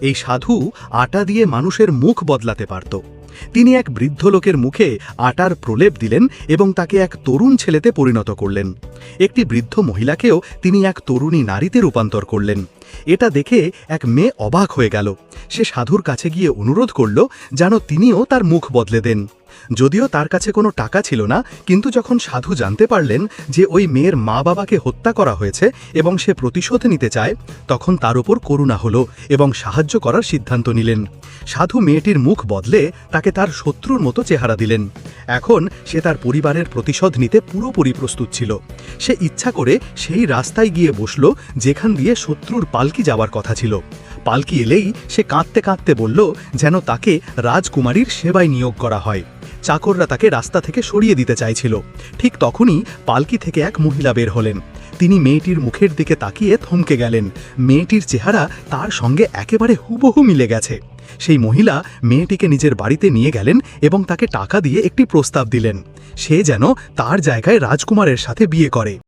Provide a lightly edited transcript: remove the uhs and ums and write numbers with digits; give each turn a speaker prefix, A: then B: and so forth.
A: এই সাধু আটা দিয়ে মানুষের মুখ বদলাতে পারত। তিনি এক বৃদ্ধ লোকের মুখে আটার প্রলেপ দিলেন এবং তাকে এক তরুণ ছেলেতে পরিণত করলেন। একটি বৃদ্ধ মহিলাকেও তিনি এক তরুণী নারীতে রূপান্তর করলেন। এটা দেখে এক মেয়ে অবাক হয়ে গেল। সে সাধুর কাছে গিয়ে অনুরোধ করল যেন তিনিও তার মুখ বদলে দেন। যদিও তার কাছে কোনো টাকা ছিল না, কিন্তু যখন সাধু জানতে পারলেন যে ওই মেয়ের মা বাবাকে হত্যা করা হয়েছে এবং সে প্রতিশোধ নিতে চায়, তখন তার উপর করুণা হলো এবং সাহায্য করার সিদ্ধান্ত নিলেন। সাধু মেয়েটির মুখ বদলে তাকে তার শত্রুর মতো চেহারা দিলেন। এখন সে তার পরিবারের প্রতিশোধ নিতে পুরোপুরি প্রস্তুত ছিল। সে ইচ্ছা করে সেই রাস্তায় গিয়ে বসল যেখান দিয়ে শত্রুর পালকি যাওয়ার কথা ছিল। পালকি এলেই সে কাঁদতে কাঁদতে বলল যেন তাকে রাজকুমারীর সেবায় নিয়োগ করা হয়। চাকররা তাকে রাস্তা থেকে সরিয়ে দিতে চাইছিল। ঠিক তখনই পালকি থেকে এক মহিলা বের হলেন। তিনি মেয়েটির মুখের দিকে তাকিয়ে থমকে গেলেন। মেয়েটির চেহারা তার সঙ্গে একেবারে হুবহু মিলে গেছে। সেই মহিলা মেয়েটিকে নিজের বাড়িতে নিয়ে গেলেন এবং তাকে টাকা দিয়ে একটি প্রস্তাব দিলেন, সে যেন তার জায়গায় রাজকুমারের সাথে বিয়ে করে।